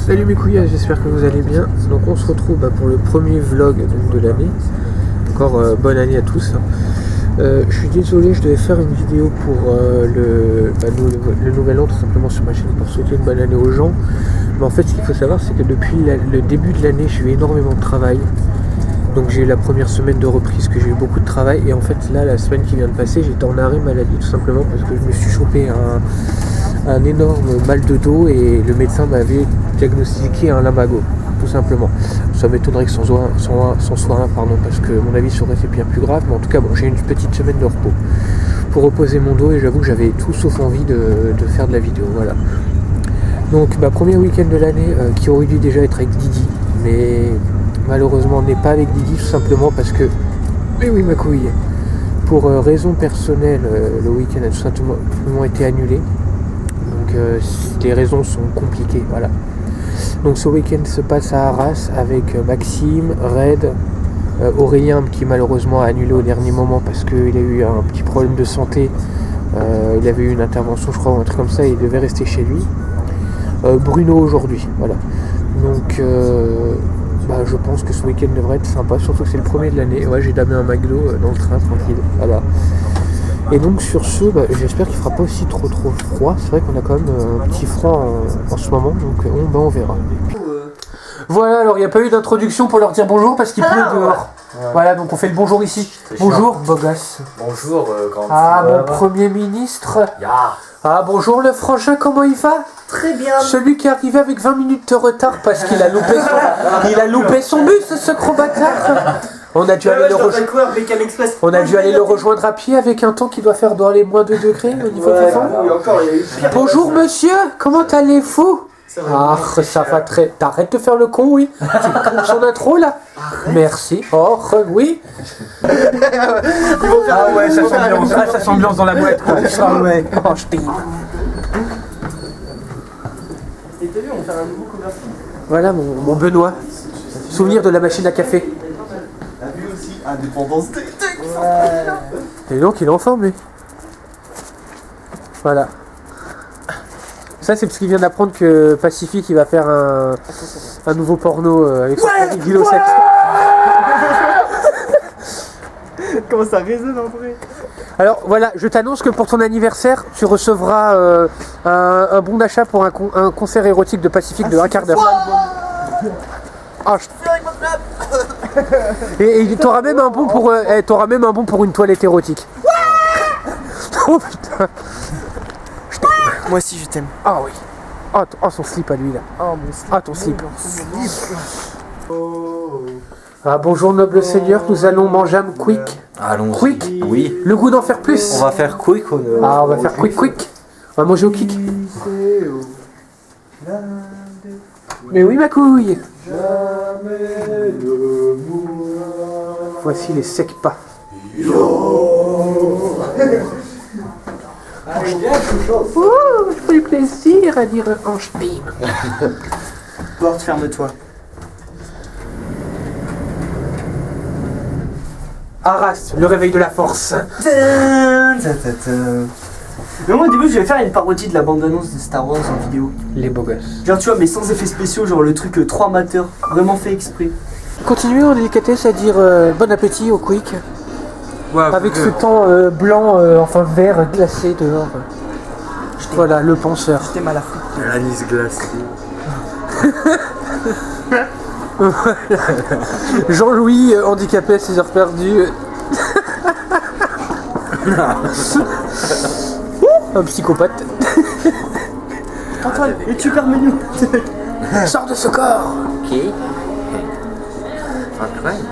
Salut mes couilles, j'espère que vous allez bien. Donc on se retrouve pour le premier vlog de l'année. Encore bonne année à tous. Je suis désolé, je devais faire une vidéo pour le nouvel an tout simplement sur ma chaîne pour souhaiter une bonne année aux gens. Mais en fait ce qu'il faut savoir c'est que depuis le début de l'année j'ai eu énormément de travail. Donc j'ai eu la première semaine de reprise que j'ai eu beaucoup de travail. Et en fait là la semaine qui vient de passer j'étais en arrêt maladie tout simplement parce que je me suis chopé un énorme mal de dos et le médecin m'avait diagnostiqué un lumbago, tout simplement. Ça m'étonnerait que c'en soit un, parce que mon avis serait c'est bien plus grave, mais en tout cas bon, j'ai une petite semaine de repos pour reposer mon dos et j'avoue que j'avais tout sauf envie de faire de la vidéo, voilà. Donc premier week-end de l'année qui aurait dû déjà être avec Didi, mais malheureusement on n'est pas avec Didi tout simplement parce que, mais oui ma couille, pour raison personnelle le week-end a tout simplement été annulé. Donc les raisons sont compliquées, voilà. Donc ce week-end se passe à Arras avec Maxime, Red, Aurélien qui malheureusement a annulé au dernier moment parce qu'il a eu un petit problème de santé. Il avait eu une intervention je crois ou un truc comme ça et il devait rester chez lui. Bruno aujourd'hui, voilà. Donc je pense que ce week-end devrait être sympa, surtout que c'est le premier de l'année. Ouais, j'ai damé un McDo dans le train tranquille, voilà. Et donc sur ce, j'espère qu'il fera pas aussi trop froid. C'est vrai qu'on a quand même un petit froid en ce moment, donc on verra. Voilà, alors il n'y a pas eu d'introduction pour leur dire bonjour parce qu'il pleut dehors. Ouais. Voilà, donc on fait le bonjour ici. Bonjour, beau gosse. Bonjour, grand. Ah, mon Premier ministre. Yeah. Ah, bonjour le frangin, comment il va? Très bien. Celui qui est arrivé avec 20 minutes de retard parce qu'il a loupé son bus, ce gros bâtard. On a dû aller le rejoindre à pied avec un temps qui doit faire dans les moins 2 degrés au niveau du vent. Bonjour monsieur, comment allez-vous? Ah, ça va très... T'arrêtes de faire le con, oui. C'est comme son intro là. Merci. Oh, oui. Ah ouais, ça s'ambiance dans la boîte quoi. Ah ouais. Oh, je t'aime. Et t'as vu, on fait un nouveau commercial. Voilà mon Benoît. Souvenir de la machine à café. T'as vu aussi Indépendance Day. Et donc il est en forme lui. Voilà. Ça c'est parce qu'il vient d'apprendre que Pacifique il va faire un nouveau porno avec son Guilo 7. Comment ça résonne en vrai. Alors voilà, je t'annonce que pour ton anniversaire, tu recevras un bon d'achat pour un concert érotique de Pacifique de un quart d'heure. Et t'auras même un bon pour une toilette érotique. Oh putain. Moi aussi je t'aime. Ah oui. Oh son slip à lui là. Oh mon slip. Ah ton slip. Ah bonjour noble seigneur, nous allons manger un quick. Allons. Quick. Oui. Le goût d'en faire plus. On va faire quick. On va faire quick. On va manger au kick. Mais oui ma couille. Voici les secs pas. Oh, je fais du plaisir à dire ange bim. Porte, ferme-toi. Arras, le réveil de la force. Mais moi au début je vais faire une parodie de la bande-annonce de Star Wars en vidéo. Les beaux gosses. Genre tu vois mais sans effets spéciaux, genre le truc 3 amateurs, vraiment fait exprès. Continuez en délicatesse à dire bon appétit au quick. Ouais, avec ce temps blanc, enfin vert glacé dehors. Voilà, le penseur. Je t'aime à la fin. L'anis glacé. Jean-Louis, handicapé à 6 heures perdues. Un psychopathe. Antoine, es super menu. Sors de ce corps. Qui? Incroyable.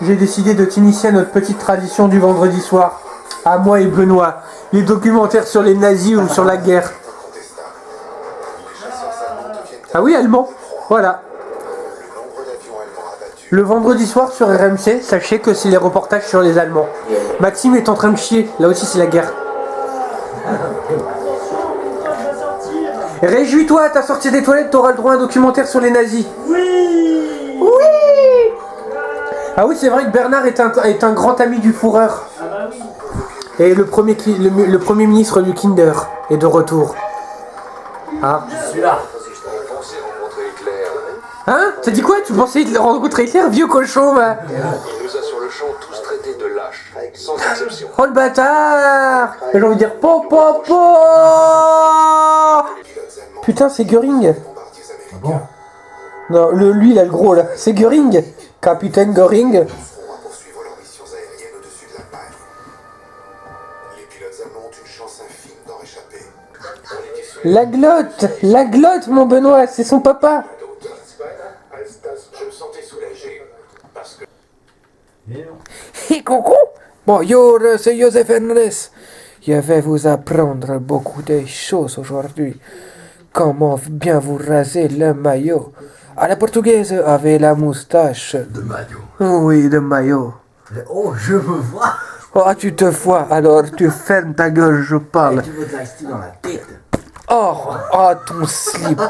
J'ai décidé de t'initier à notre petite tradition du vendredi soir. À moi et Benoît. Les documentaires sur les nazis ou sur la guerre. Ah oui, allemand. Voilà. Le vendredi soir sur RMC, sachez que c'est les reportages sur les Allemands. Maxime est en train de chier. Là aussi, c'est la guerre. Réjouis-toi, à ta sortie des toilettes, t'auras le droit à un documentaire sur les nazis. Oui. Oui. Ah oui, c'est vrai que Bernard est un grand ami du Führer. Et le premier ministre du Kinder est de retour. Ah. Je suis là. On pensait rencontrer Hitler. Hein? T'as dit quoi? Tu pensais rencontrer Hitler, vieux cochon, va? Il nous a sur le champ tous traités de lâches, sans exception. Oh le bâtard! J'ai envie de dire po. Putain, c'est Göring. Bon. Non, lui, là, le gros, là. C'est Göring. Capitaine Göring. Poursuivre leurs missions aériennes au-dessus de l'Allemagne. Les pilotes allemands ont une chance infime d'en réchapper. On était sur La glotte, mon Benoît, c'est son papa. Je me sentais soulagé. Parce que Hey, coucou! Bonjour, c'est Joseph Hernandez. Je vais vous apprendre beaucoup de choses aujourd'hui. Comment bien vous raser le maillot. À la portugaise, avec la moustache. De maillot. Oui, de maillot. Oh, je me vois. Oh, tu te vois, alors tu fermes ta gueule, je parle. Tu veux de l'ice dans la tête. Oh, ton slip.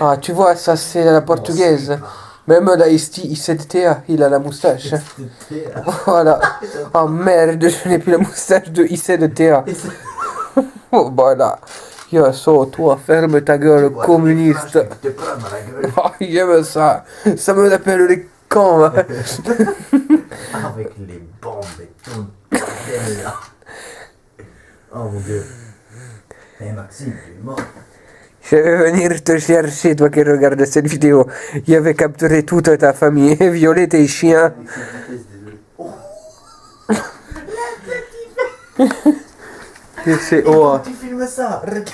Ah, tu vois, ça c'est la portugaise. Même la Isti, il sait de Théa, il a la moustache. Voilà. Oh merde, je n'ai plus la moustache de Issei de Théa. Oh, voilà. Yo, toi, ferme ta gueule, communiste. Te prends dans la gueule. Oh, j'aime ça. Ça me rappelle les camps. Hein. Avec les bombes et tout. Bordel, là. Oh mon dieu. Eh Maxime, tu es mort. Je vais venir te chercher, toi qui regardes cette vidéo. Je vais capturer toute ta famille, violer tes chiens. Et c'est oh. Tu filmes ça. Regarde.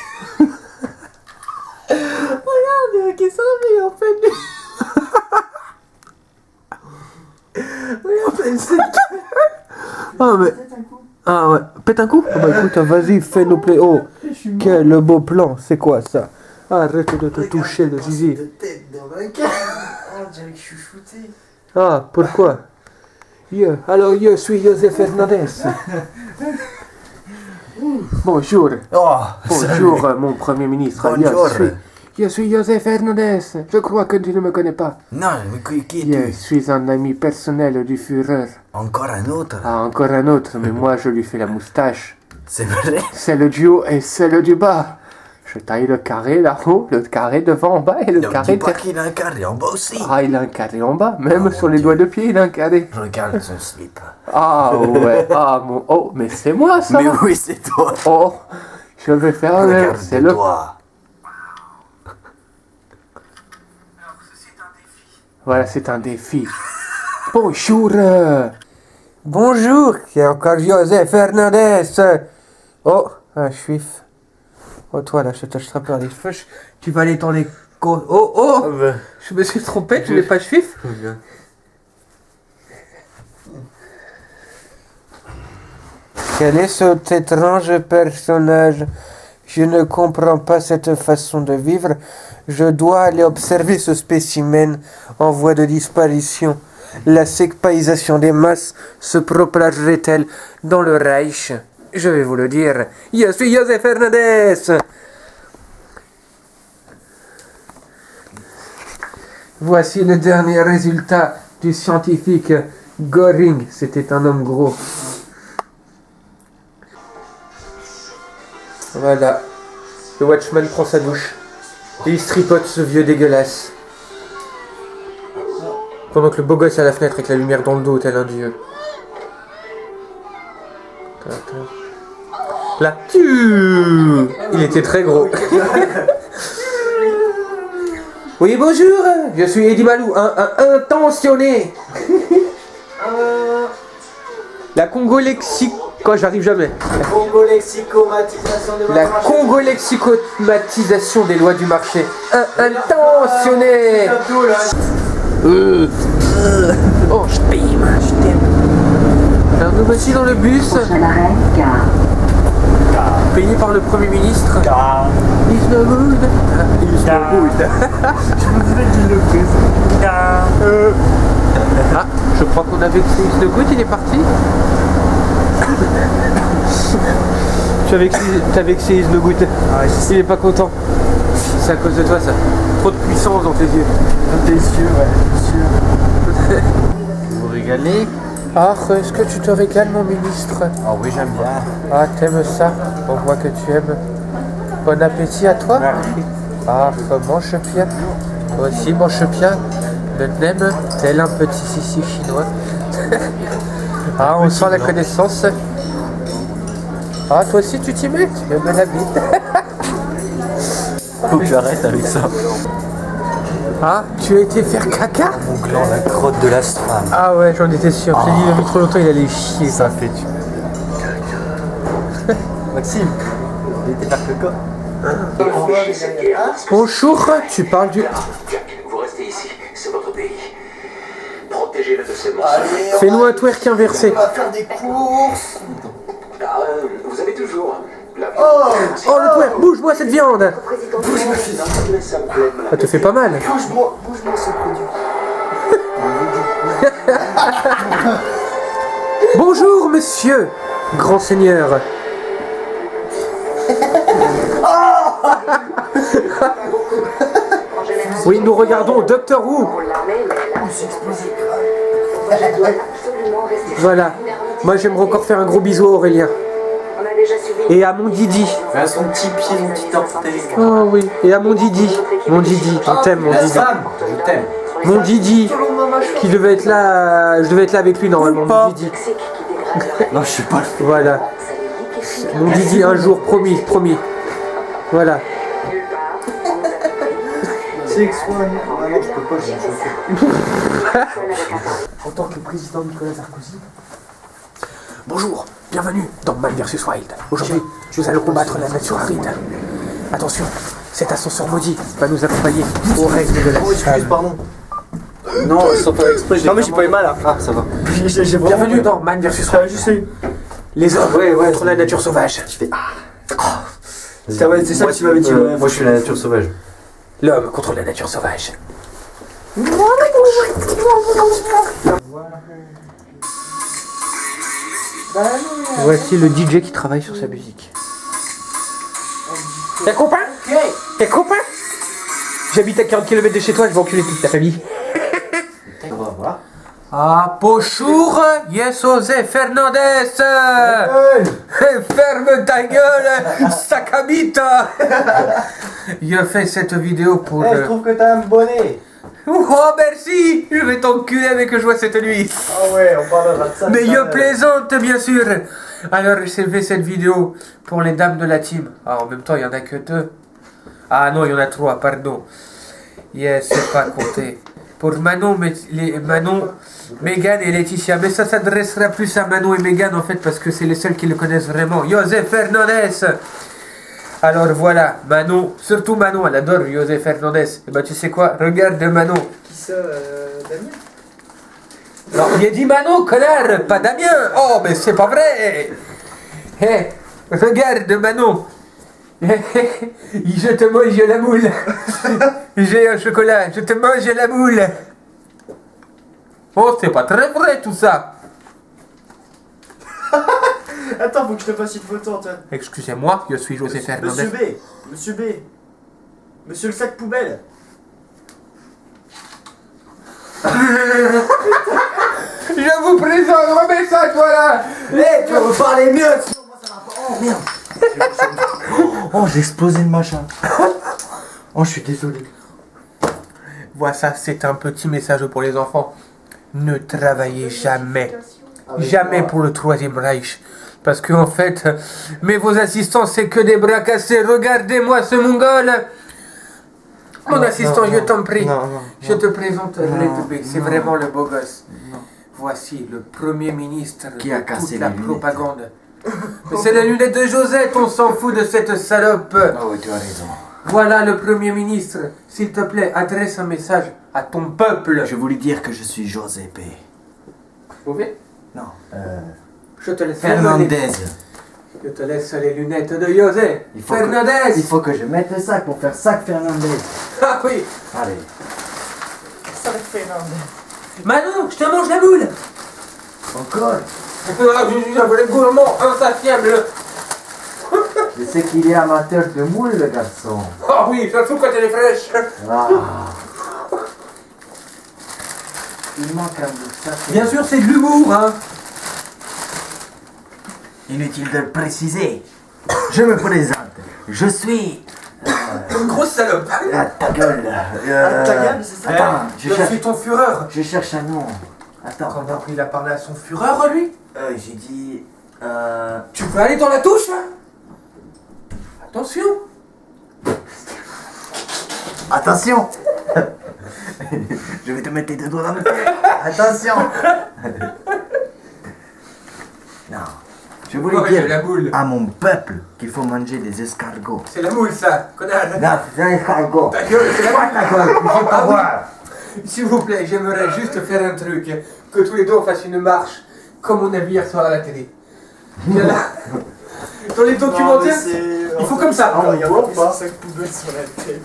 Regarde, qui s'en met en fait. Regarde, c'est Ah mais ah ouais, pète un coup. Ah bah écoute, vas-y, fais-nous play. Oh, quel beau plan. C'est quoi ça? Arrête de te toucher le zizi. de tête dans la gueule. Oh, on dirait que je suis shooté. Ah, pourquoi? Alors je suis Joseph Hernandez. Bonjour. Oh, Bonjour, mon premier ministre. Bonjour. Je suis Joseph Hernandez. Je crois que tu ne me connais pas. non, mais qui Je es-tu? suis un ami personnel du Führer. Encore un autre? Ah, encore un autre, mais moi je lui fais la moustache. C'est vrai? Celle du haut et celle du bas. Je taille le carré là-haut, le carré devant en bas et le Ne me carré dis pas derrière. qu'il a un carré en bas aussi. Ah, il a un carré en bas, même Oh, sur mon les Dieu. doigts de pied, il a un carré. Regarde son slip. Ah ouais, oh, mais c'est moi ça. Mais oui, c'est toi. Oh, je vais faire Regarde c'est le le. doigt. Voilà, c'est un défi. Bonjour. Bonjour, c'est encore Joseph Hernandez. Oh, un juif. Oh, toi là, je te attrape par les cheveux. Tu vas aller dans les côtes. Oh, je me suis trompé, tu n'es pas juif. Quel est cet étrange personnage? Je ne comprends pas cette façon de vivre. Je dois aller observer ce spécimen en voie de disparition. La séparisation des masses se propagerait-elle dans le Reich? Je vais vous le dire. Je suis Joseph Hernandez. Voici le dernier résultat du scientifique Göring. C'était un homme gros. Voilà. Le Watchman prend sa douche. Et il se tripote ce vieux dégueulasse. Pendant que le beau gosse est à la fenêtre avec la lumière dans le dos, tel un dieu. Là. Il était très gros. Oui, bonjour. Je suis Eddie Malou, un intentionné. La Congo-Lexique... Quoi, j'arrive jamais. Congo-lexicomatisation de La Congo-lexicomatisation des lois du marché. Intentionné. Oh, je t'aime. Alors nous voici dans le bus, Prochain arrêt, gare. payé par le Premier ministre. Is no good. Is no good. Ah, je crois qu'on a vexé Is no good, il est parti. T'as vexé Is no good. Il est pas content. C'est à cause de toi ça. Trop de puissance dans tes yeux. Dans tes yeux, ouais, sûr. Vous régalez? Ah, est-ce que tu te régales, mon ministre? Ah oui, j'aime bien. Ah, t'aimes ça? On voit que tu aimes. Bon appétit à toi. Merci. Ah, mange bien. Toi aussi, mange bien. Le nem, tel un petit sissi chinois. Ah, on sent la connaissance. Ah, toi aussi, tu t'y mets? Tu me mets la bite. Faut que j'arrête avec ça. Ah, tu as été faire caca? Mon gland, la crotte de l'astral. Ah ouais, j'en étais sûr. Je t'ai dit, depuis trop longtemps, il allait chier. Ça fait du. Maxime, il était faire caca. Bonjour, tu parles du... Jack, vous restez ici, c'est votre pays. Protégez-le de ces monstres. Fais-nous un twerk inversé. On va faire des courses. Ah, vous avez toujours la Oh, le twerk, bouge-moi cette viande. Ça me plaît, Ça te fait pas mal. Bouge-moi ce produit. Bonjour, monsieur, grand seigneur. Oui, nous regardons Doctor Who. Voilà. Moi, j'aimerais encore faire un gros bisou à Aurélien. Et à mon Didi. À son petit pied, son petit orteil. Oh oui. Et à mon Didi. Mon Didi. On t'aime, mon Didi. Je t'aime. Mon Didi. Qui devait être là. Je devais être là avec lui normalement. Mon Didi. Non, je suis pas le. Voilà. Mon Didi, un jour, promis, promis. Voilà. C'est extra. Ah non, je peux pas, j'ai En tant que président Nicolas Sarkozy. Bonjour, bienvenue dans Man vs Wild. Aujourd'hui, nous allons combattre la nature aride. Attention, cet ascenseur maudit va nous accompagner aux règles de la salle. pardon. Non, sans faire exprès. Non, mais j'ai pas eu mal. Ah, ça va. Bienvenue dans Man vs Wild. Les hommes contre la nature sauvage. Je fais. C'est ça que tu m'avais dit. Moi, je suis la nature sauvage. L'homme contre la nature sauvage. Voici le DJ qui travaille sur sa musique. T'es copain? T'es copain? J'habite à 40 km de chez toi, je vais enculer toute ta famille. On va voir. Ah, bonjour, yes, José Fernandez. Ferme ta gueule, sac à bite. Je fais cette vidéo pour... Je trouve que t'as un bonnet. Oh, merci. Je vais t'enculer avec que je vois cette nuit. Ah ouais, on parlera de ça. Mais je plaisante, bien sûr. Alors, j'ai fait cette vidéo pour les dames de la team. Ah, en même temps, il n'y en a que 2. Ah non, il y en a 3, pardon. Yes, c'est pas compté. Pour Manon, Megan et Laetitia. Mais ça s'adressera plus à Manon et Megan, en fait, parce que c'est les seuls qui le connaissent vraiment. José Fernandez. Alors voilà, Manon, surtout Manon, elle adore José Fernandez. Et bah tu sais quoi, regarde Manon. Qui ça, Damien? Non, il a dit Manon, connard, pas Damien. Oh, mais c'est pas vrai. Hé, regarde Manon. Je te mange la moule. J'ai un chocolat, je te mange la moule. Oh, c'est pas très vrai tout ça. Attends, faut que je te fasse une photo, Antoine. Excusez-moi, je suis José Fernandez. Monsieur B. Monsieur le sac poubelle. Je vous présente, remets ça, toi là. Hé, tu vas me parler mieux, sinon moi ça va pas. Oh merde. Oh, j'ai explosé le machin. Oh, je suis désolé. Voilà, ça c'est un petit message pour les enfants. Ne travaillez jamais. Jamais pour le Troisième Reich. Parce que en fait, mais vos assistants c'est que des bras cassés. Regardez-moi ce mongol. Mon assistant, je t'en prie. Je te présente Red, c'est vraiment le beau gosse. Voici le premier ministre Qui a de cassé toute la les lunettes. propagande. Mais c'est la lunette de Josette, on s'en fout de cette salope. Ah oui, tu as raison. Voilà le premier ministre. S'il te plaît, adresse un message à ton peuple. Je voulais dire que je suis José P. Vous pouvez? Non. Je te laisse Fernandez. Je te laisse les lunettes de José. Il faut Fernandez. il faut que je mette le sac pour faire sac Fernandez. Ah oui. Allez. Sac Fernandez. Manon, je te mange la boule. Encore. Je suis un vrai gourmand insatiable. Je sais qu'il est amateur de moules, le garçon. Ah oui, surtout quand elle est fraîche. Ah. Il manque un bout de sac. Bien sûr, c'est de l'humour, hein. Inutile de le préciser. Je me présente. Je suis Une grosse salope. Ah, ta gueule. Ta gueule, c'est ça. Attends, Je suis ton fureur. je cherche un nom. Attends. Quand il a parlé à son fureur, lui. J'ai dit... Tu peux aller dans la douche, hein? Attention. Attention. Je vais te mettre les deux doigts dans le pied. Attention. Non. Je voulais Ouais, dire la boule. à mon peuple qu'il faut manger des escargots. C'est la moule, ça, connard. Non, c'est un escargot. Ta gueule, c'est la Quoi ta gueule? Je sais pas Ah oui. voir. S'il vous plaît, j'aimerais juste faire un truc. Que tous les deux on fasse une marche, comme on a vu hier soir à la télé. Il y en a- Dans les documentaires, il faut comme ça. Il y a pas de sac poubelle sur la tête.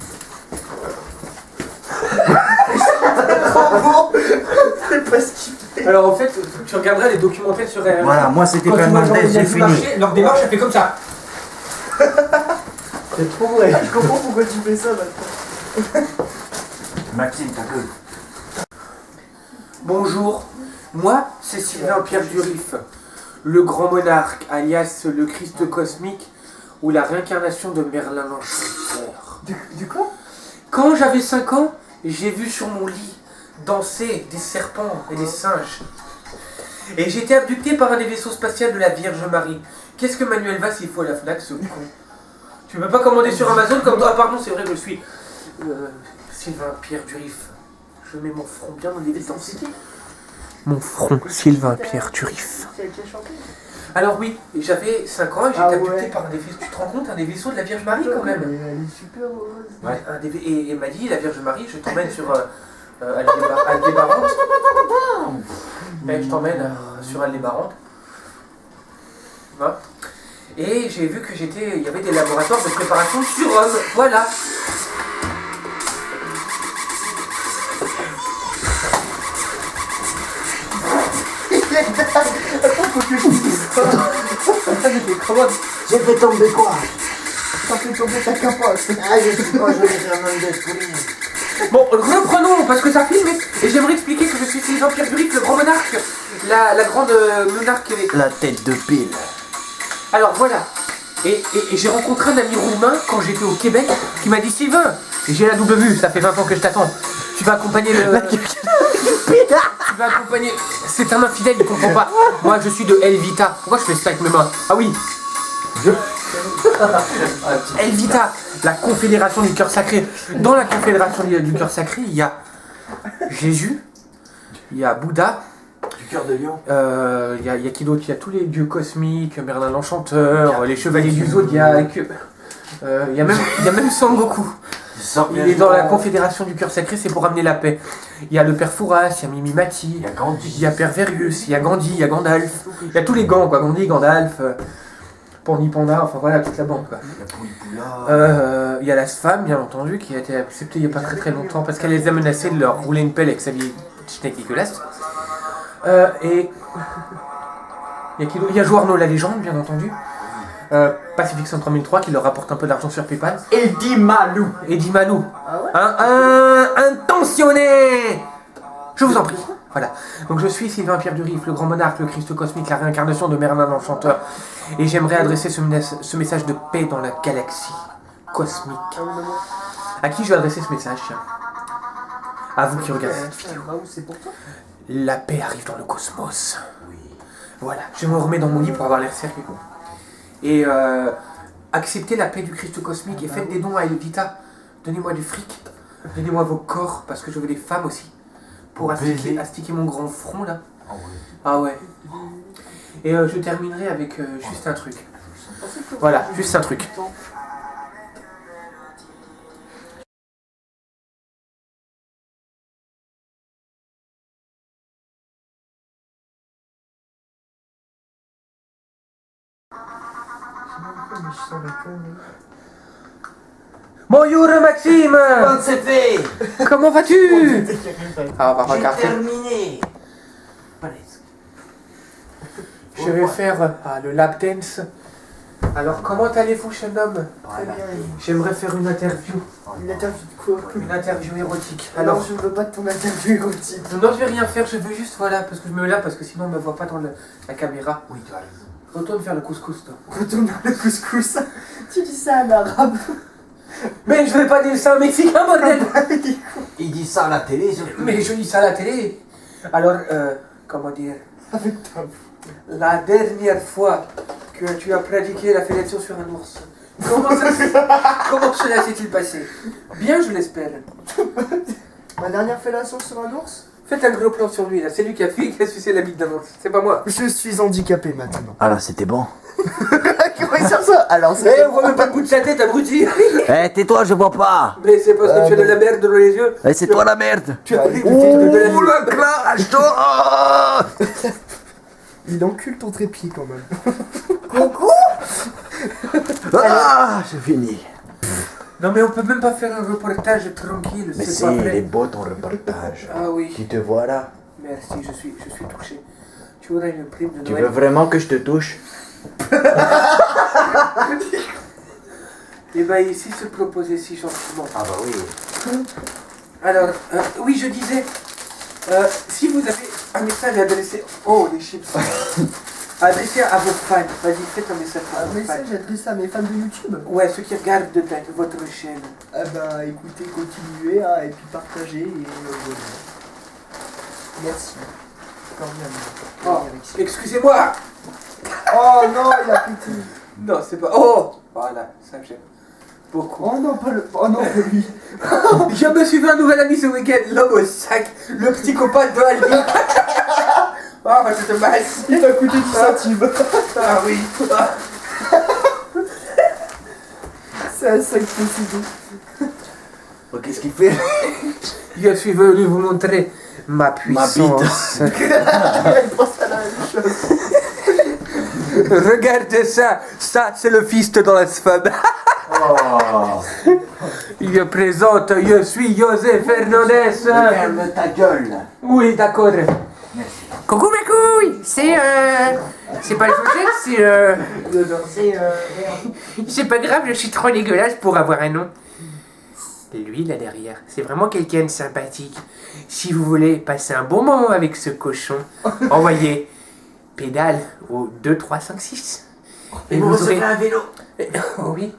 C'est pas ce qu'il fait. Alors en fait, tu regarderas les documentaires sur RMC. Voilà, moi c'était Quand tu vois Fernandez, j'ai Jean-Michel fini. marcher, leur démarche, elle fait comme ça. C'est trop vrai. Je comprends pourquoi tu fais ça maintenant. Maxime, ta gueule. Bonjour, moi c'est Sylvain Pierre Durif, le grand monarque, alias le Christ cosmique ou la réincarnation de Merlin l'Enchanteur. Du quoi? Quand j'avais 5 ans, j'ai vu sur mon lit danser des serpents et des singes. Et j'ai été abducté par un des vaisseaux spatials de la Vierge Marie. Qu'est-ce que Manuel Valls il faut à la FNAC, ce con? Tu peux pas commander sur Amazon comme toi? Ah pardon, c'est vrai, je suis Sylvain Pierre Durif. Je mets mon front bien dans l'évidence. Mon front, Sylvain Pierre Durif. C'est qui a chanté? Alors oui, j'avais 5 ans et j'ai Ah été abducté ouais. par un des vaisseaux. Tu te rends compte, un des vaisseaux de la Vierge Marie quand même? Elle est super heureuse. Ouais, et m'a dit, la Vierge Marie, je t'emmène sur Aldébarante. Je t'emmène sur Aldébarante. Hein. Et j'ai vu que il y avait des laboratoires de préparation sur homme. Voilà. J'ai fait tomber quoi? T'as fait tomber ta capote. Ah, je suis pas joué Fernandez pour rien. Bon, reprenons, parce que ça filme, et j'aimerais expliquer que je suis Sylvain Pierre Durif, le grand monarque, la grande monarque. La tête de pile. Alors voilà, et j'ai rencontré un ami roumain quand j'étais au Québec qui m'a dit Sylvain, j'ai la double vue, ça fait 20 ans que je t'attends. Tu vas accompagner le. Tu vas accompagner. C'est un infidèle, il comprend pas. Moi je suis de Helvita. Pourquoi je fais ça avec mes mains? Ah oui. Helvita, la confédération du cœur sacré. Dans la confédération du cœur sacré, il y a Jésus, il y a Bouddha. Du cœur de lion. Il y a qui d'autre? Il y a tous les dieux cosmiques, Merlin l'Enchanteur, les chevaliers du Zodiaque. Il y a même Sangoku. Il est dans la confédération du cœur sacré, c'est pour amener la paix. Il y a le père Fouras, il y a Mimi Mati, Il y a Gandhi. il y a Père Verrius, il y a Gandhi, il y a Gandalf. Il y a tous les gants, quoi. Gandhi, Gandalf, Pandi Panda, enfin voilà, toute la bande, quoi. Il y a Poulipoula. Il y a la femme, bien entendu, qui a été acceptée il n'y a pas très longtemps parce qu'elle les a menacés de leur rouler une pelle avec sa vieille schneck dégueulasse. Et il y a Jouarno la légende, bien entendu. Pacific 3003 qui leur rapporte un peu d'argent sur PayPal. Eddie Malou. Eddie Malou. Ah ouais? Un intentionné. Je vous en prie. Voilà. Donc je suis Sylvain Pierre Durif, le grand monarque, le Christ cosmique, la réincarnation de Merlin l'Enchanteur. Et j'aimerais adresser ce message de paix dans la galaxie cosmique. À qui je vais adresser ce message? À vous qui regardez cette vidéo. C'est pour toi? La paix arrive dans le cosmos. Oui. Voilà. Je me remets dans mon lit pour avoir l'air sérieux. Et acceptez la paix du Christ cosmique et faites des dons à Elvita. Donnez-moi du fric. Donnez-moi vos corps parce que je veux des femmes aussi. Pour astiquer mon grand front là. Ah ouais. Et je terminerai avec juste un truc. Voilà, juste un truc. Bonjour Maxime. Comment c'est fait? Comment vas-tu? Ah, on va J'ai regarder. terminé. Presque. Je vais faire le lap dance. Alors comment allez-vous jeune homme? Très bien. J'aimerais faire une interview. Une interview de quoi? Une interview érotique. Alors Alors, je veux pas de ton interview érotique. non, je vais rien faire, je veux juste, voilà, parce que je me mets là, parce que sinon on me voit pas dans la caméra. Oui, tu as raison. Retourne faire le couscous, toi. Retourne dans le couscous. Tu dis ça en arabe. Mais je vais pas dire ça à un Mexicain, bordel. Il dit ça à la télé, surtout. Mais je dis ça à la télé. Alors, comment dire, la dernière fois que tu as pratiqué la fellation sur un ours, comment cela s'est-il passé? Bien, je l'espère. Ma dernière fellation sur un ours? Faites un gros plan sur lui, là. C'est lui qui a sucé la bite d'un ours. C'est pas moi. Je suis handicapé maintenant. Alors, c'était bon. Comment il sert ça? Alors, Eh, c'est on voit même pas le bout de sa tête, abruti. Eh, tais-toi, je vois pas. Mais c'est parce que tu as de la merde dans les yeux. Eh, c'est toi la merde. Tu as pris Ouh, la clash, toi. Il encule ton trépied quand même. Ah, c'est fini. Non, mais on peut même pas faire un reportage tranquille, Mais c'est si, pas il est vrai. beau ton reportage. Ah oui, Tu te vois là? merci, je suis touché. Tu voudrais une prime de Tu Noël? veux vraiment que je te touche? Eh ben ici se proposer si gentiment. Ah bah oui. Alors, oui, je disais, si vous avez un message adressé... Oh, les chips. Adressé à vos fans. Vas-y, faites un message à Un vos fans. message adressé à mes fans de YouTube. Ouais, ceux qui regardent de votre chaîne. Ah bah écoutez, continuez et puis partagez et voilà. Merci. Oh, excusez-moi. Oh non, il a pété. Non, c'est pas... Oh, voilà, ça j'aime beaucoup. Oh non, pas lui. Je me suis fait un nouvel ami ce week-end, l'homme au sac, le psychopathe de Albi. Ah, bah, je te masse. Il t'a coûté 10 centimes. Ah oui. C'est un sac possédé. Oh, qu'est-ce qu'il fait? Je suis venu vous montrer ma puissance. Il pense à la même chose. Regardez ça, ça c'est le fist dans la femme. Oh, Je présente, je suis José Fernandez. ferme ta gueule. Oui, d'accord. Coucou mes couilles, c'est pas José, c'est pas grave, je suis trop dégueulasse pour avoir un nom. Lui là derrière, c'est vraiment quelqu'un de sympathique. Si vous voulez passer un bon moment avec ce cochon, envoyez pédale au 2, 3, 5, 6. Et Vous vous recevrez aurez... un vélo. Oh oui,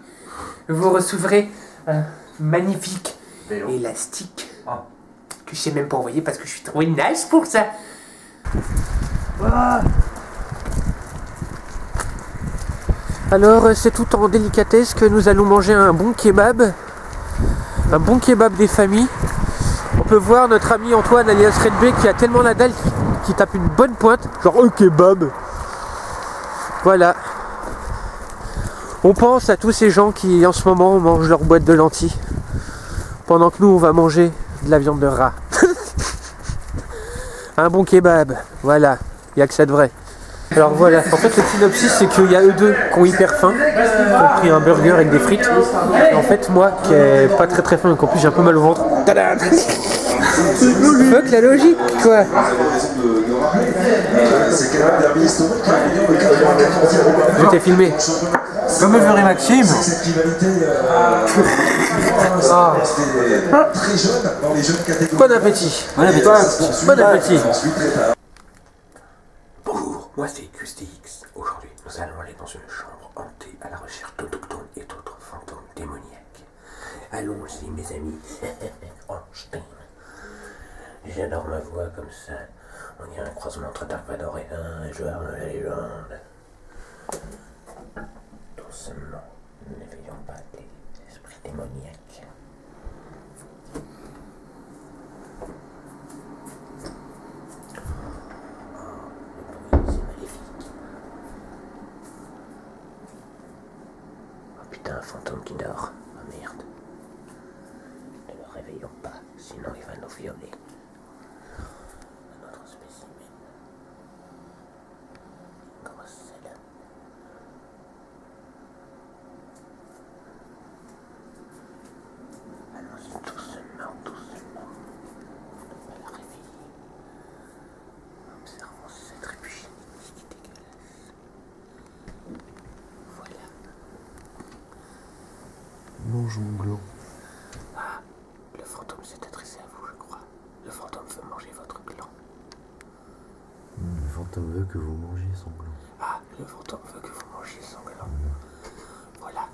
vous recevrez un magnifique Vélo. élastique Ah. que je sais même pas envoyer parce que je suis trop naze pour ça. Alors c'est tout en délicatesse que nous allons manger un bon kebab des familles. On peut voir notre ami Antoine alias Red B qui a tellement la dalle qui tape une bonne pointe, genre oh kebab. Voilà. On pense à tous ces gens qui en ce moment mangent leur boîte de lentilles pendant que nous on va manger de la viande de rat. Un bon kebab, voilà, il n'y a que ça de vrai. Alors voilà, en fait le synopsis c'est qu'il y a eux deux qui ont hyper faim, qui ont pris un burger avec des frites. Et en fait moi qui ai pas très faim et qu'en plus j'ai un peu mal au ventre. Tadam. Fuck la logique quoi. Je t'ai filmé. Comme le ferait Maxime. Ah. Bon appétit. Bon appétit. Bon appétit. Bonjour, moi c'est QSTX. Aujourd'hui, nous allons aller dans une chambre hantée à la recherche d'autochtones et d'autres fantômes démoniaques. Allons-y, mes amis. Einstein. J'adore ma voix comme ça. On dirait un croisement entre Dark Vador et un joueur de la légende. Doucement, n'éveillons pas les esprits démoniaques. C'est maléfique. Oh putain, un fantôme qui dort. Oh merde. Ne le réveillons pas, sinon il va nous violer. Un autre spécimen. Une grosse selle. Allons-y doucement, doucement. Ne pas la réveiller. Observons cette trébuche dégueulasse. Voilà. Mange mon gland. Ah, le fantôme s'est adressé à vous, je crois. Le fantôme veut manger votre gland. Le fantôme veut que vous mangiez son gland. Ah, le fantôme veut que vous mangiez son gland. Voilà.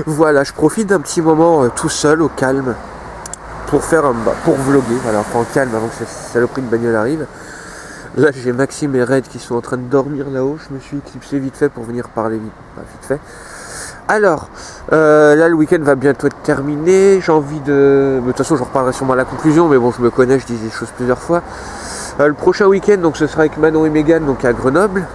Voilà, je profite d'un petit moment tout seul, au calme, pour faire pour vlogger, voilà, enfin en calme avant que cette saloperie de bagnole arrive. Là j'ai Maxime et Red qui sont en train de dormir là-haut, je me suis éclipsé vite fait pour venir parler vite fait. Alors, là le week-end va bientôt être terminé, j'ai envie de toute façon je reparlerai sûrement à la conclusion, mais bon je me connais, je dis des choses plusieurs fois. Le prochain week-end, donc ce sera avec Manon et Mégane, donc à Grenoble.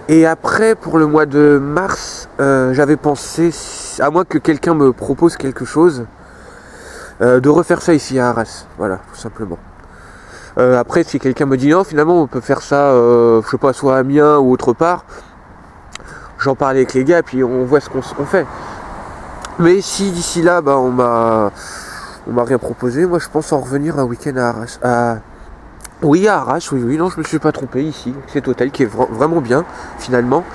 Et après, pour le mois de mars, j'avais pensé, à moins que quelqu'un me propose quelque chose, de refaire ça ici à Arras. Voilà, tout simplement. Après, si quelqu'un me dit non, finalement, on peut faire ça, je sais pas, soit à Amiens ou autre part, j'en parle avec les gars, puis on voit ce qu'on fait. Mais si d'ici là, bah, on m'a rien proposé, moi je pense en revenir un week-end à Arras. Oui, à Arras, oui, non, je me suis pas trompé ici. Cet hôtel qui est vraiment bien, finalement.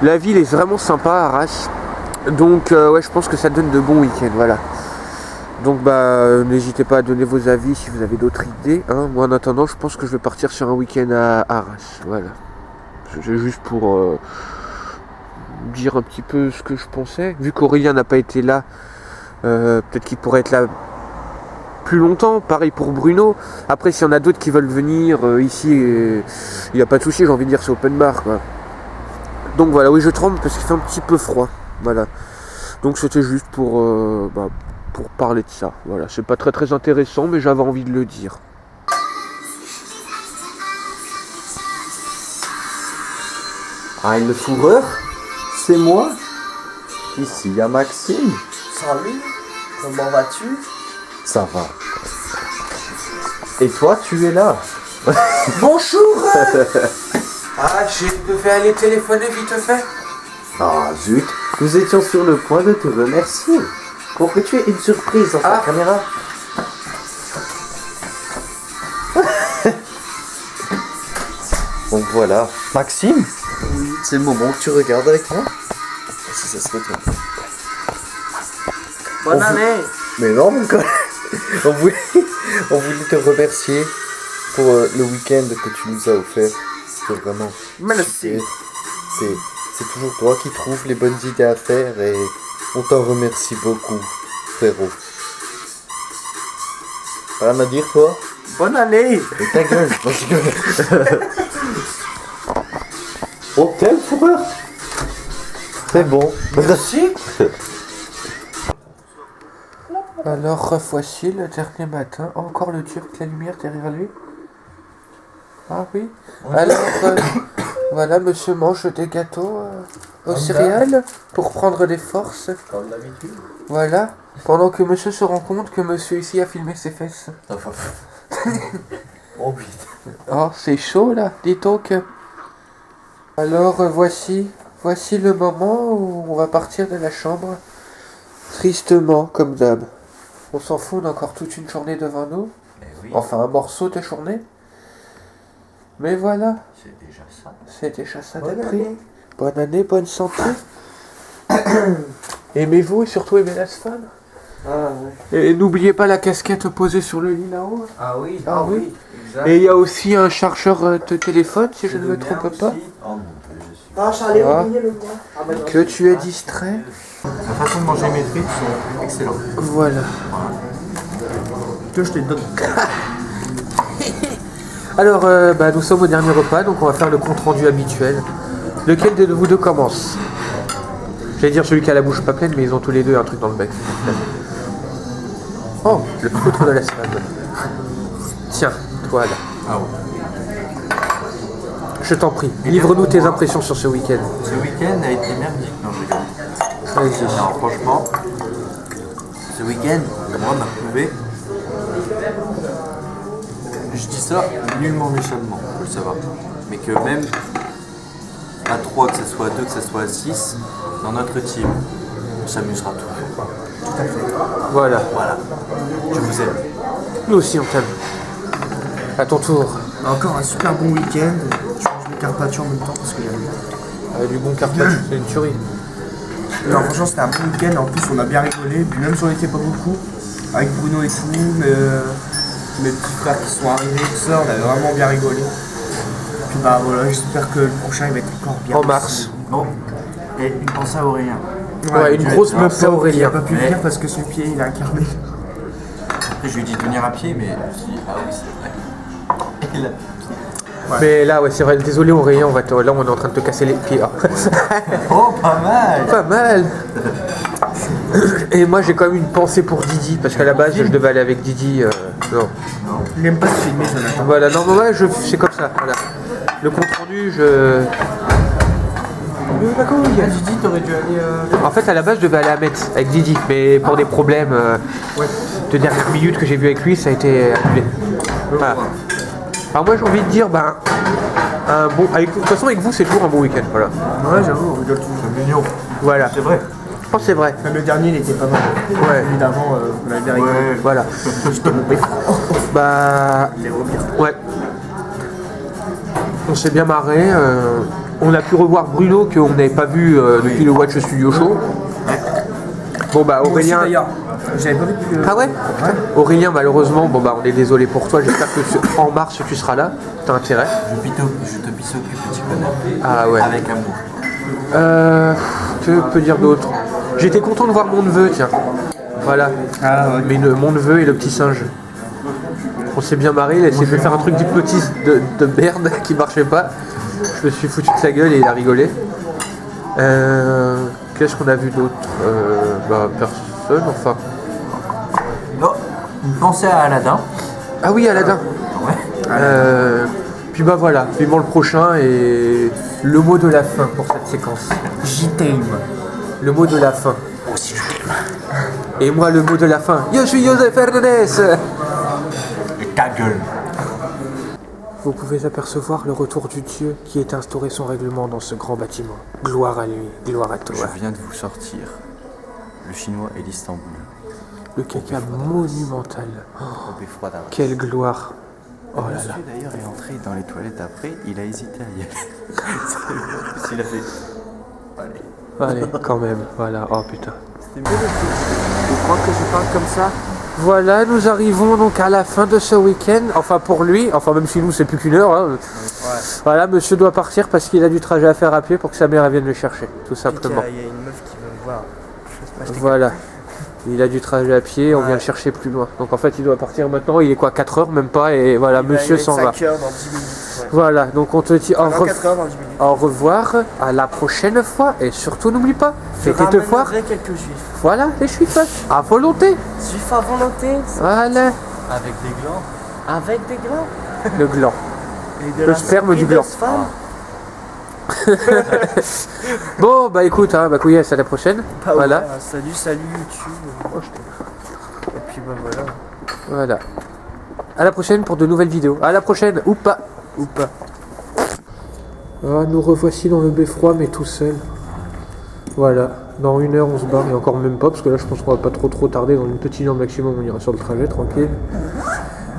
La ville est vraiment sympa à Arras. Donc, ouais, je pense que ça donne de bons week-ends, voilà. Donc, bah, n'hésitez pas à donner vos avis si vous avez d'autres idées. Hein. Moi, en attendant, je pense que je vais partir sur un week-end à Arras, voilà. C'est juste pour dire un petit peu ce que je pensais. Vu qu'Aurélien n'a pas été là, peut-être qu'il pourrait être là plus longtemps, pareil pour Bruno. Après, s'il y en a d'autres qui veulent venir ici, il n'y a pas de souci, j'ai envie de dire c'est open bar, quoi. Donc voilà, oui, je tremble parce qu'il fait un petit peu froid, voilà. Donc c'était juste pour parler de ça, voilà. C'est pas très intéressant, mais j'avais envie de le dire. Ah, le fourreur? C'est moi? Ici, il y a Maxime. Salut, comment vas-tu? Ça va. Et toi, tu es là? Bonjour. Ah, je devais aller téléphoner vite fait. Ah, zut. Nous étions sur le point de te remercier pour que tu aies une surprise dans ta caméra. Donc voilà. Maxime? Oui. C'est le moment que tu regardes avec moi? Si ça serait toi. Bonne année. Mais non, mon collègue. On voulait te remercier pour le week-end que tu nous as offert. C'est vraiment Merci. super. C'est toujours toi qui trouves les bonnes idées à faire et on t'en remercie beaucoup, frérot. Rien à dire, toi? Bonne année. Et ta gueule, moi je gueule. On t'aime, fourreur? C'est bon. Merci. Alors, voici le dernier matin. Encore le dieu avec la lumière derrière lui. Ah oui. Alors, voilà, monsieur mange des gâteaux aux céréales pour prendre des forces. Comme d'habitude. Voilà. Pendant que monsieur se rend compte que monsieur ici a filmé ses fesses. Oh putain. Oh, c'est chaud là, dis donc. Alors, voici le moment où on va partir de la chambre. Tristement, comme d'hab. On s'en fout, on a encore toute une journée devant nous. Oui. Enfin, un morceau de journée. Mais voilà, C'est déjà ça. c'est déjà ça Bonne d'être pris. année. Bonne année, bonne santé. Aimez-vous et surtout aimez la femme. Ah ouais. Et n'oubliez pas la casquette posée sur le lit là-haut. Ah oui. Ah oui. Exact. Et il y a aussi un chargeur de téléphone, si je ne me trompe pas. Oh mon dieu, je suis... Ah, j'allais Ah. oublier le mien. Ah, bah non. Que tu es distrait. La façon de manger mes frites sont excellentes. Voilà. Que je te donne. Alors, nous sommes au dernier repas, donc on va faire le compte rendu habituel. Lequel de vous deux commence? J'allais dire celui qui a la bouche pas pleine, mais ils ont tous les deux un truc dans le bec. Oh, le foutre de la semaine. Tiens, toi là. Ah ouais. Je t'en prie, livre-nous tes impressions sur ce week-end. Ce week-end a été merdique, non je rigole. Vas-y. Non, franchement, ce week-end, moi, m'a prouvé. Je dis ça nullement méchamment, faut le savoir. Mais que même à 3, que ce soit à 2, que ce soit à 6, dans notre team, on s'amusera toujours. Voilà. Voilà. Je vous aime. Nous aussi, on t'aime. À ton tour. Encore un super bon week-end. Je mange mes carpaccio en même temps parce qu'il y a Du bon carpaccio, c'est une tuerie. Non, franchement, c'était un bon week-end. En plus, on a bien rigolé. Puis même si on n'était pas beaucoup, avec Bruno et tout, mes petits frères qui sont arrivés, tout ça, on avait vraiment bien rigolé. Puis bah voilà, j'espère que le prochain il va être encore bien. En mars. Bon, et une pensée à Aurélien. Ouais, une grosse Le pensée à pauvre, il Aurélien. a pas pu venir parce que son pied il a incarné. Après, je lui ai dit de venir à pied, mais je me suis dit, ah oui, c'est vrai. Et là, Mais là, ouais, c'est vrai, désolé Aurélien, là on est en train de te casser les pieds. Là. oh, pas mal. Pas mal. Et moi j'ai quand même une pensée pour Didi, parce qu'à la base je devais aller avec Didi. Non. Il n'aime pas se filmer, Jonathan. Voilà, non, mais ouais, c'est comme ça. Voilà. Le compte rendu, je. D'accord, Ah, Didi, t'aurais dû aller. En fait, à la base, je devais aller à Metz avec Didi, mais pour des problèmes de dernière minute que j'ai vu avec lui, ça a été annulé. Voilà. Alors moi, j'ai envie de dire, un bon. De toute façon, avec vous, c'est toujours un bon week-end. Voilà. Ouais, j'avoue, on rigole toujours. C'est mignon. Voilà. C'est vrai. Je pense que c'est vrai. Le dernier, il était pas mal. Ouais. Évidemment, on avait bien rigolé. Voilà. J'étais mon bébé. Bah. Les repires. Ouais. On s'est bien marré. On a pu revoir Bruno qu'on n'avait pas vu depuis le Watch Studio Show. Bon bah Moi aussi, Aurélien. d'ailleurs. J'avais pas vu depuis le. Ah ouais, Aurélien, malheureusement, bon bah on est désolé pour toi. J'espère que en mars tu seras là. T'as intérêt. Je te bisoccupe, petit connard. Ah ouais. Avec amour. Que peut dire d'autre? J'étais content de voir mon neveu, tiens. Voilà. Ah ouais. Mais mon neveu et le petit singe. On s'est bien marré, il a essayé de faire un truc d'hypnotiste de merde qui marchait pas. Je me suis foutu de sa gueule et il a rigolé. Qu'est-ce qu'on a vu d'autre? Personne, enfin. Oh, une pensée à Aladdin. Ah oui, Aladdin. Ouais. Puis bah voilà, vivement le prochain et le mot de la fin pour cette séquence. J'y t'aime. Le mot de la fin. Et moi le mot de la fin. Yo, je suis Joseph Hernandez. Et ta gueule. Vous pouvez apercevoir le retour du Dieu qui est instauré son règlement dans ce grand bâtiment. Gloire à lui, gloire à toi. Je viens de vous sortir le chinois et l'Istanbul. Le caca monumental. Oh, Au beffroi d'Arras. quelle gloire. Oh là là. Monsieur d'ailleurs est entré dans les toilettes après, il a hésité à y aller. Il a fait. Allez. Allez, quand même. Voilà. Oh putain. Tu crois que je parle comme ça? Voilà, nous arrivons donc à la fin de ce week-end. Enfin pour lui, enfin même si nous c'est plus qu'une heure. Hein. Voilà, monsieur doit partir parce qu'il a du trajet à faire à pied pour que sa mère vienne le chercher, tout simplement. Il y a une meuf qui veut me voir. Voilà. Il a du trajet à pied, on vient le chercher plus loin. Donc en fait il doit partir maintenant, il est quoi, 4 heures même pas, et voilà, monsieur s'en va. 5 heures dans 10 minutes. Ouais. Voilà, donc on te dit Dans 4 heures dans 10 minutes. au revoir, à la prochaine fois, et surtout n'oublie pas, Je fêtez te foire. ramènerai quelques juifs. Voilà, les juifs, à volonté. Juifs à volonté. Voilà, Avec des glands. Avec des glands. le gland. Et de Le la sperme du santé gland. de ce femme. Bon, bah écoute, hein, bah couillasse, à la prochaine. Bah ouais, Voilà, salut YouTube. Et puis bah voilà. voilà. À la prochaine pour de nouvelles vidéos. À la prochaine, ou pas. Ou pas. Ah, nous revoici dans le beffroi, mais tout seul. Voilà, dans 1 heure on se barre, et encore même pas, parce que là je pense qu'on va pas trop tarder, dans une petite heure maximum on ira sur le trajet, tranquille.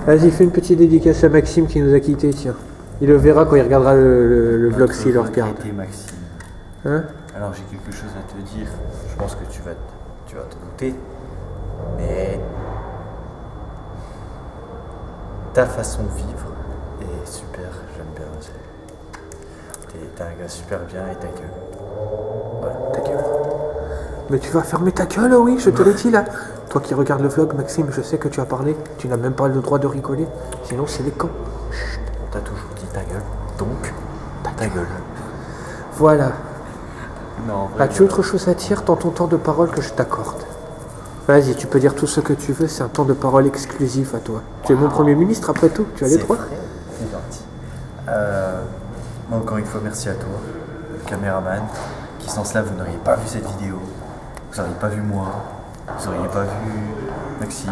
Vas-y, fais une petite dédicace à Maxime qui nous a quittés, tiens. Il le verra quand il regardera le vlog s'il le regarde. Maxime. Hein? Alors j'ai quelque chose à te dire. Je pense que tu vas te douter. Mais ta façon de vivre est super, j'aime bien. T'es un gars super bien et ta gueule. Voilà, ta gueule. Mais tu vas fermer ta gueule, oui, je te l'ai dit là. Toi qui regardes le vlog, Maxime, je sais que tu as parlé. Tu n'as même pas le droit de rigoler. Sinon, c'est les cons. On t'a toujours dit ta gueule, donc ta gueule. Voilà. Non, vraiment. As-tu autre chose à dire dans ton temps de parole que je t'accorde? Vas-y, tu peux dire tout ce que tu veux, c'est un temps de parole exclusif à toi. Tu es mon Premier ministre après tout, tu as les droits. C'est gentil. Encore une fois, merci à toi, le caméraman, qui sans cela, vous n'auriez pas vu cette vidéo, vous n'auriez pas vu moi, vous n'auriez pas vu Maxime,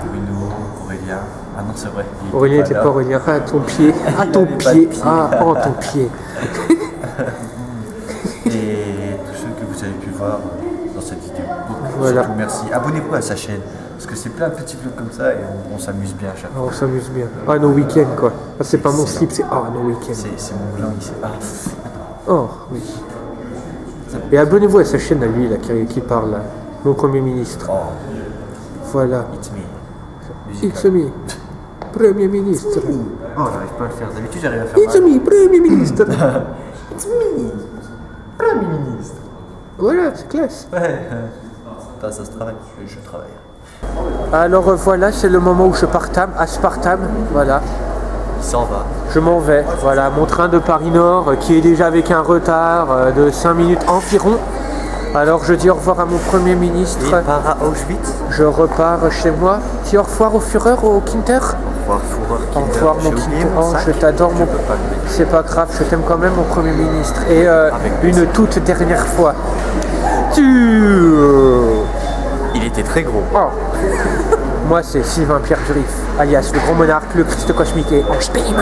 Bruno, Aurélien. Ah non, c'est vrai. il était Aurélien n'était là. pas Aurélien. Ah, ton pied. Ah, ton avait pas de pied. pied. Ah, oh, ton pied. Et tous ceux que vous avez pu voir dans cette vidéo. Donc, Voilà. surtout, merci. Abonnez-vous à sa chaîne, parce que c'est plein de petits vlogs comme ça et on s'amuse bien à chaque Ah, fois. on s'amuse bien. Ah, nos week-ends, quoi. Ah, c'est pas mon Excellent. slip, c'est ah, nos week-ends. C'est mon gland ici. Ah, Oh, oui. Et abonnez-vous à sa chaîne à lui, là, qui parle, là. Mon Premier ministre. oh, Voilà. it's me. It's me. Premier ministre. Oh, j'arrive pas à le faire. D'habitude, j'arrive à faire It's me, Premier ministre. It's me. Premier ministre. Voilà, c'est classe. Ouais. Enfin, ça se travaille. Je travaille. Alors voilà, c'est le moment où je partame, aspartame, voilà. Il s'en va. Je m'en vais, voilà, mon train de Paris-Nord qui est déjà avec un retard de 5 minutes environ. Alors je dis au revoir à mon Premier ministre. Il part à Auschwitz. Je repars chez moi. Dis au revoir au Führer, au Kinder. Au revoir, Fourreur. Au revoir mon Kinder. Oh, je t'adore mon... C'est pas grave, je t'aime quand même mon Premier ministre. Et une toute dernière fois. Il était très gros. Oh. Moi c'est Sylvain Pierre Durif, alias le grand monarque, le Christ cosmique et en steam.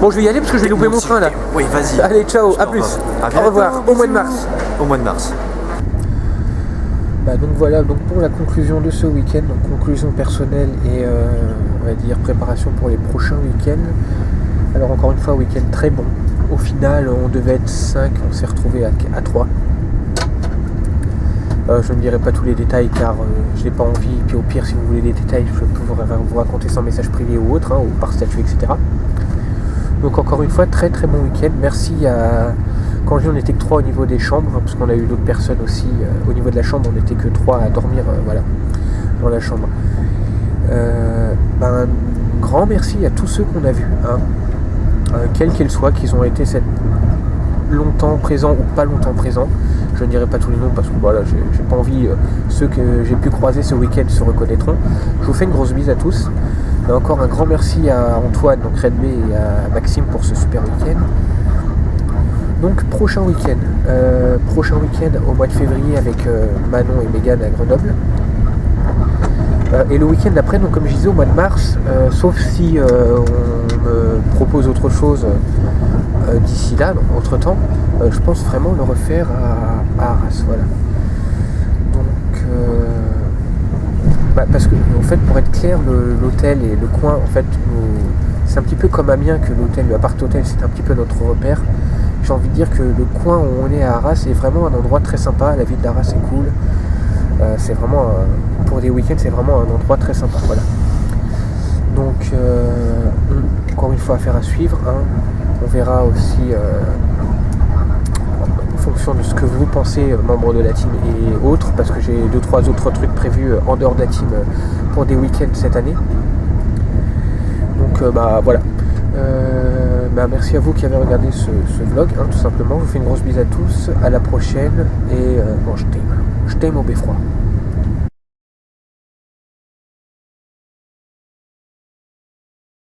Bon, je vais y aller parce que je vais louper mon train là. Oui, vas-y. Allez, ciao, à plus. Au revoir, au mois de mars. Au mois de mars. Bah, donc voilà, donc pour la conclusion de ce week-end, donc conclusion personnelle et on va dire préparation pour les prochains week-ends. Alors encore une fois, week-end très bon. Au final, on devait être 5, on s'est retrouvé à 3. Je ne dirai pas tous les détails car je n'ai pas envie. Puis au pire, si vous voulez des détails, je peux vous raconter sans message privé ou autre, ou par statut, etc. Donc encore une fois, très très bon week-end. Merci à... Quand je dis on n'était que 3 au niveau des chambres, parce qu'on a eu d'autres personnes aussi. Au niveau de la chambre, on n'était que 3 à dormir voilà, dans la chambre. Un grand merci à tous ceux qu'on a vus, quels qu'ils soient, qu'ils ont été longtemps présents ou pas longtemps présents. Je ne dirai pas tous les noms parce que voilà, j'ai pas envie, ceux que j'ai pu croiser ce week-end se reconnaîtront. Je vous fais une grosse bise à tous. Et encore un grand merci à Antoine, donc Red B, et à Maxime pour ce super week-end. Donc prochain week-end au mois de février avec Manon et Mégane à Grenoble. Et le week-end d'après, donc comme je disais, au mois de mars, sauf si on me propose autre chose d'ici là, donc entre temps, je pense vraiment le refaire à Arras, voilà. Donc parce que en fait, pour être clair, l'hôtel et le coin, en fait, c'est un petit peu comme Amiens que l'hôtel, le appart-hôtel, c'est un petit peu notre repère. J'ai envie de dire que le coin où on est à Arras est vraiment un endroit très sympa. La ville d'Arras est cool. C'est vraiment pour des week-ends, c'est vraiment un endroit très sympa. Voilà. Donc encore une fois, affaire à suivre. On verra aussi en fonction de ce que vous pensez, membres de la team et autres, parce que j'ai 2-3 autres trucs prévus en dehors de la team pour des week-ends cette année. Donc voilà. Merci à vous qui avez regardé ce vlog, tout simplement. Je vous fais une grosse bise à tous. À la prochaine et je t'aime au beffroi.